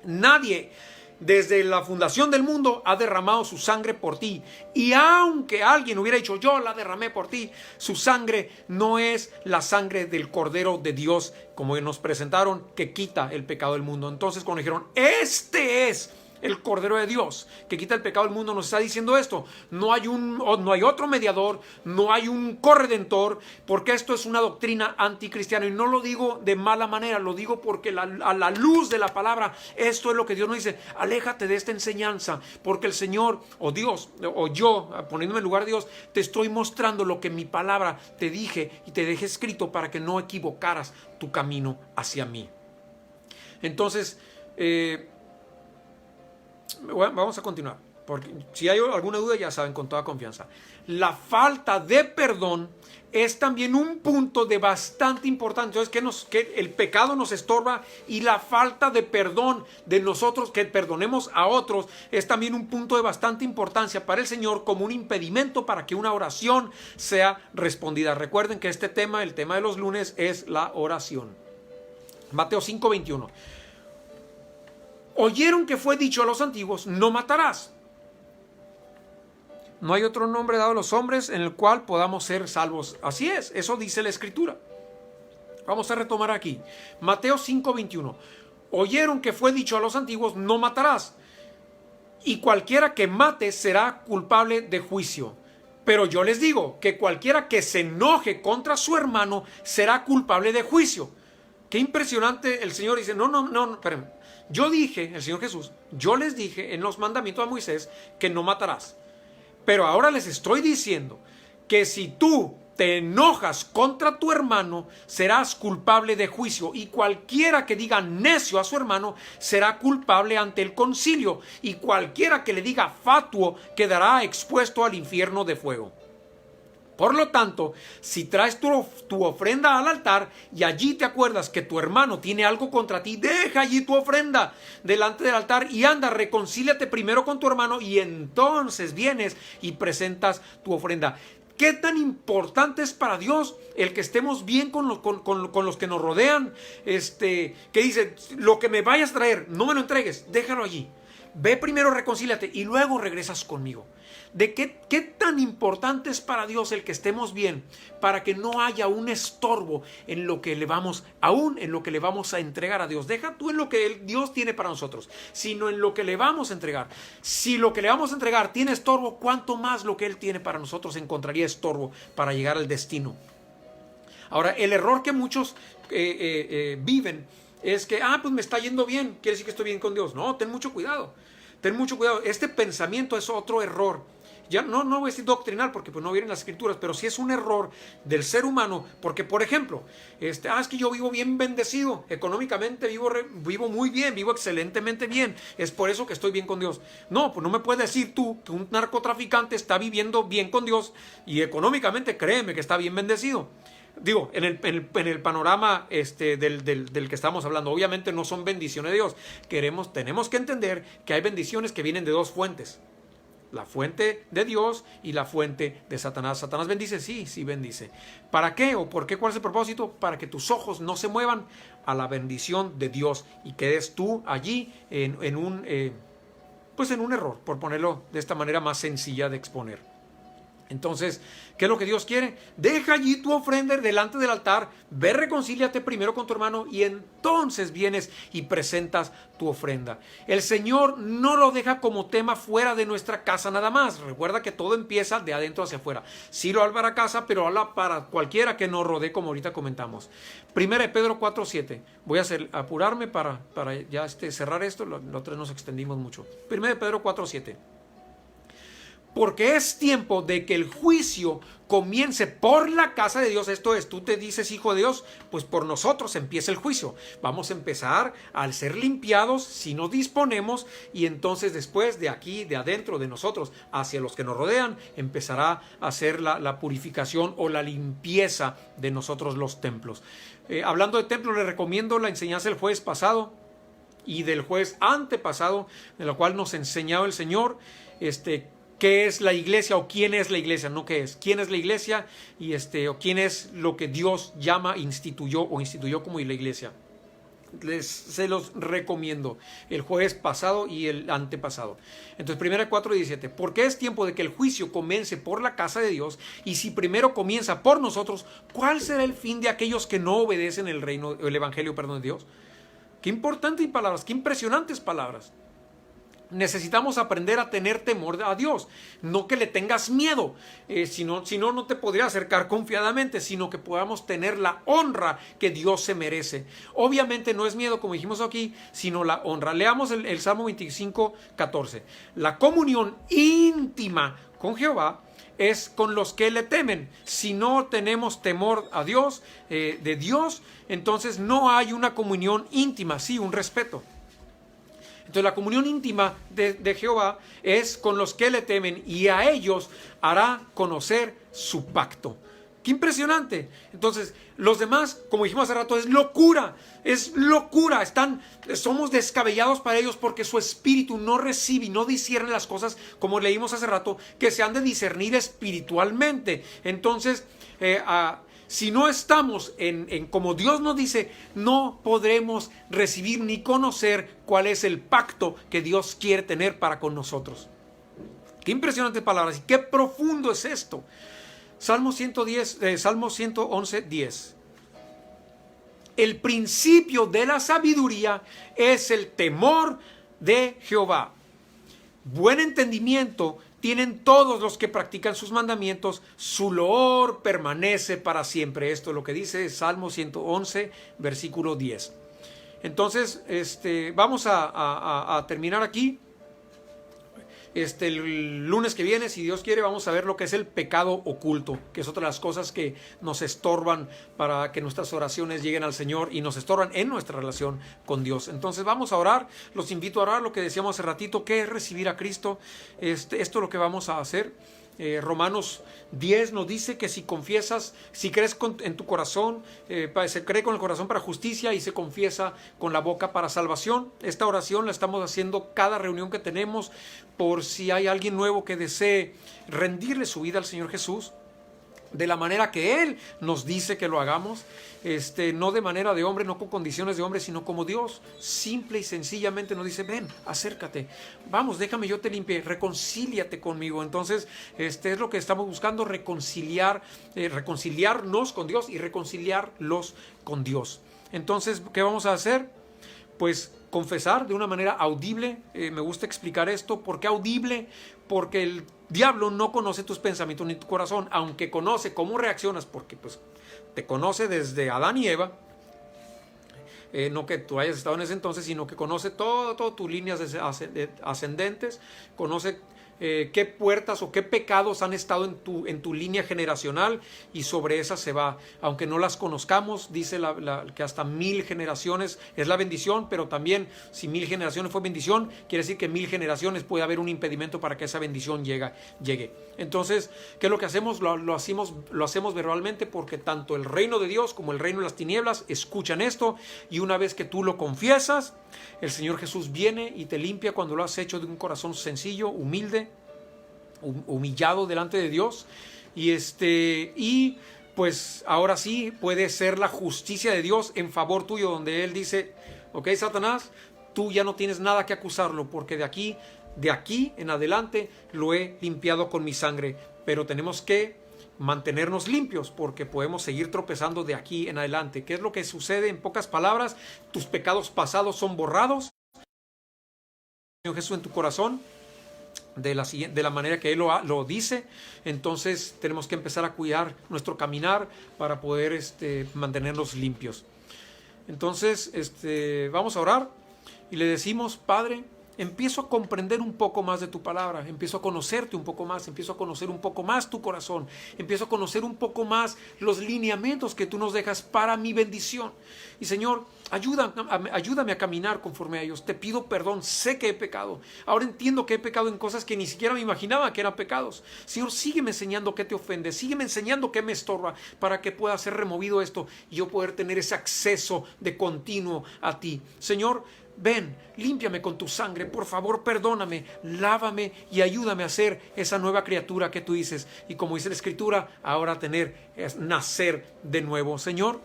Nadie desde la fundación del mundo ha derramado su sangre por ti. Y aunque alguien hubiera dicho, yo la derramé por ti, su sangre no es la sangre del Cordero de Dios, como nos presentaron, que quita el pecado del mundo. Entonces, cuando dijeron, este es el Cordero de Dios que quita el pecado del mundo, nos está diciendo esto. No hay otro mediador, no hay un corredentor, porque esto es una doctrina anticristiana. Y no lo digo de mala manera, lo digo porque a la luz de la palabra, esto es lo que Dios nos dice. Aléjate de esta enseñanza, porque el Señor, o Dios, o yo, poniéndome en lugar de Dios, te estoy mostrando lo que mi palabra te dije y te dejé escrito para que no equivocaras tu camino hacia mí. Entonces, bueno, vamos a continuar, porque si hay alguna duda, ya saben, con toda confianza. La falta de perdón es también un punto de bastante importancia. Entonces, que el pecado nos estorba, y la falta de perdón de nosotros, que perdonemos a otros, es también un punto de bastante importancia para el Señor, como un impedimento para que una oración sea respondida. Recuerden que el tema de los lunes es la oración. Mateo 5:21. Oyeron que fue dicho a los antiguos, no matarás. No hay otro nombre dado a los hombres en el cual podamos ser salvos. Así es, eso dice la Escritura. Vamos a retomar aquí. Mateo 5:21. Oyeron que fue dicho a los antiguos, no matarás. Y cualquiera que mate será culpable de juicio. Pero yo les digo que cualquiera que se enoje contra su hermano será culpable de juicio. Qué impresionante. El Señor dice, no, espérenme. Yo dije, el Señor Jesús, yo les dije en los mandamientos a Moisés que no matarás. Pero ahora les estoy diciendo que si tú te enojas contra tu hermano, serás culpable de juicio. Y cualquiera que diga necio a su hermano será culpable ante el concilio. Y cualquiera que le diga fatuo quedará expuesto al infierno de fuego. Por lo tanto, si traes tu ofrenda al altar y allí te acuerdas que tu hermano tiene algo contra ti, deja allí tu ofrenda delante del altar y anda, reconcíliate primero con tu hermano y entonces vienes y presentas tu ofrenda. ¿Qué tan importante es para Dios el que estemos bien con los que nos rodean? Que dice, lo que me vayas a traer, no me lo entregues, déjalo allí. Ve primero, reconcíliate y luego regresas conmigo. ¿De qué tan importante es para Dios el que estemos bien, para que no haya un estorbo en lo que le vamos, aún en lo que le vamos a entregar a Dios? Deja tú en lo que Dios tiene para nosotros, sino en lo que le vamos a entregar. Si lo que le vamos a entregar tiene estorbo, ¿cuánto más lo que Él tiene para nosotros encontraría estorbo para llegar al destino? Ahora, el error que muchos viven es que, pues me está yendo bien, quiere decir que estoy bien con Dios. No, ten mucho cuidado. Ten mucho cuidado. Este pensamiento es otro error. Ya no voy a decir doctrinal porque pues no vienen las escrituras, pero sí es un error del ser humano, porque por ejemplo, es que yo vivo bien bendecido, económicamente vivo muy bien, vivo excelentemente bien, es por eso que estoy bien con Dios. No, pues no me puedes decir tú que un narcotraficante está viviendo bien con Dios y económicamente créeme que está bien bendecido. Digo, en el panorama del que estamos hablando, obviamente no son bendiciones de Dios. Tenemos que entender que hay bendiciones que vienen de dos fuentes. La fuente de Dios y la fuente de Satanás. ¿Satanás bendice? Sí bendice. ¿Para qué o por qué? ¿Cuál es el propósito? Para que tus ojos no se muevan a la bendición de Dios y quedes tú allí en un error, por ponerlo de esta manera más sencilla de exponer. Entonces, ¿qué es lo que Dios quiere? Deja allí tu ofrenda delante del altar, ve, reconcíliate primero con tu hermano y entonces vienes y presentas tu ofrenda. El Señor no lo deja como tema fuera de nuestra casa nada más. Recuerda que todo empieza de adentro hacia afuera. Sí lo habla para casa, pero habla para cualquiera que nos rodee, como ahorita comentamos. 1 Pedro 4:7. Voy a apurarme para ya cerrar esto. Lo otro nos extendimos mucho. 1 Pedro 4:7. Porque es tiempo de que el juicio comience por la casa de Dios. Esto es, tú te dices hijo de Dios, pues por nosotros empieza el juicio. Vamos a empezar al ser limpiados si nos disponemos y entonces después de aquí, de adentro de nosotros, hacia los que nos rodean, empezará a hacer la purificación o la limpieza de nosotros los templos. Hablando de templos, les recomiendo la enseñanza del jueves pasado y del jueves antepasado, de la cual nos enseñaba el Señor, ¿qué es la iglesia o quién es la iglesia? No qué es. ¿Quién es la iglesia? Y o quién es lo que Dios instituyó como la iglesia. Se los recomiendo. El jueves pasado y el antepasado. Entonces, 1 4:17. Porque es tiempo de que el juicio comience por la casa de Dios. Y si primero comienza por nosotros, ¿cuál será el fin de aquellos que no obedecen el evangelio de Dios? Qué importantes palabras, qué impresionantes palabras. Necesitamos aprender a tener temor a Dios, no que le tengas miedo, si no no te podría acercar confiadamente, sino que podamos tener la honra que Dios se merece. Obviamente no es miedo, como dijimos aquí, sino la honra. Leamos el Salmo 25:14. La comunión íntima con Jehová es con los que le temen. Si no tenemos temor a Dios, de Dios, entonces no hay una comunión íntima, sí, un respeto. Entonces la comunión íntima de Jehová es con los que le temen y a ellos hará conocer su pacto. ¡Qué impresionante! Entonces los demás, como dijimos hace rato, es locura. Somos descabellados para ellos porque su espíritu no recibe y no discierne las cosas, como leímos hace rato, que se han de discernir espiritualmente. Entonces, si no estamos en como Dios nos dice, no podremos recibir ni conocer cuál es el pacto que Dios quiere tener para con nosotros. Qué impresionantes palabras y qué profundo es esto. Salmo 111:10. El principio de la sabiduría es el temor de Jehová. Buen entendimiento tienen todos los que practican sus mandamientos, su loor permanece para siempre. Esto es lo que dice Salmo 111, versículo 10. Entonces, vamos a terminar aquí. El lunes que viene, si Dios quiere, vamos a ver lo que es el pecado oculto, que es otra de las cosas que nos estorban para que nuestras oraciones lleguen al Señor y nos estorban en nuestra relación con Dios. Entonces vamos a orar, los invito a orar, lo que decíamos hace ratito, que es recibir a Cristo. Esto es lo que vamos a hacer. Romanos 10 nos dice que si confiesas, si crees en tu corazón, se cree con el corazón para justicia y se confiesa con la boca para salvación. Esta oración la estamos haciendo cada reunión que tenemos por si hay alguien nuevo que desee rendirle su vida al Señor Jesús de la manera que Él nos dice que lo hagamos, no de manera de hombre, no con condiciones de hombre, sino como Dios, simple y sencillamente nos dice, ven, acércate, vamos, déjame yo te limpie, reconcíliate conmigo. Entonces, es lo que estamos buscando, reconciliarnos con Dios y reconciliarlos con Dios. Entonces, ¿qué vamos a hacer? Pues confesar de una manera audible. Me gusta explicar esto. ¿Por qué audible? Porque el diablo no conoce tus pensamientos ni tu corazón, aunque conoce cómo reaccionas, porque pues te conoce desde Adán y Eva. No que tú hayas estado en ese entonces, sino que conoce todo tus líneas ascendentes, conoce qué puertas o qué pecados han estado en tu línea generacional, y sobre esas se va. Aunque no las conozcamos, dice que hasta 1000 generaciones es la bendición, pero también si 1000 generaciones fue bendición, quiere decir que 1000 generaciones puede haber un impedimento para que esa bendición llegue. Entonces, ¿qué es lo que hacemos? Lo hacemos verbalmente, porque tanto el reino de Dios como el reino de las tinieblas escuchan esto, y una vez que tú lo confiesas, el Señor Jesús viene y te limpia cuando lo has hecho de un corazón sencillo, humilde, humillado delante de Dios, y pues ahora sí puede ser la justicia de Dios en favor tuyo, donde Él dice, ok, Satanás, tú ya no tienes nada que acusarlo, porque de aquí en adelante lo he limpiado con mi sangre. Pero tenemos que mantenernos limpios, porque podemos seguir tropezando de aquí en adelante. ¿Qué es lo que sucede? En pocas palabras, tus pecados pasados son borrados, Señor Jesús, en tu corazón, de la manera que Él lo dice. Entonces tenemos que empezar a cuidar nuestro caminar para poder mantenernos limpios. Entonces vamos a orar y le decimos, Padre, empiezo a comprender un poco más de tu palabra, empiezo a conocerte un poco más, empiezo a conocer un poco más tu corazón, empiezo a conocer un poco más los lineamientos que tú nos dejas para mi bendición. Y Señor, ayúdame a caminar conforme a ellos. Te pido perdón, sé que he pecado. Ahora entiendo que he pecado en cosas que ni siquiera me imaginaba que eran pecados. Señor, sígueme enseñando qué te ofende, sígueme enseñando qué me estorba, para que pueda ser removido esto y yo poder tener ese acceso de continuo a ti. Señor, ven, límpiame con tu sangre, por favor, perdóname, lávame y ayúdame a ser esa nueva criatura que tú dices. Y como dice la Escritura, ahora nacer de nuevo. Señor,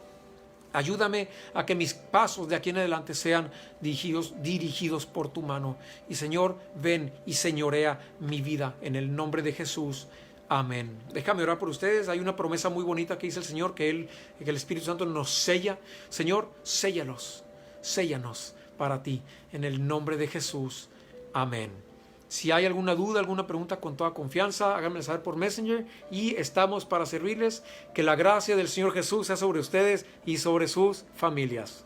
ayúdame a que mis pasos de aquí en adelante sean dirigidos por tu mano. Y Señor, ven y señorea mi vida en el nombre de Jesús. Amén. Déjame orar por ustedes. Hay una promesa muy bonita que dice el Señor, que el Espíritu Santo nos sella. Señor, séllanos para ti, en el nombre de Jesús. Amén. Si hay alguna duda, alguna pregunta, con toda confianza, háganmela saber por Messenger, y estamos para servirles. Que la gracia del Señor Jesús sea sobre ustedes y sobre sus familias.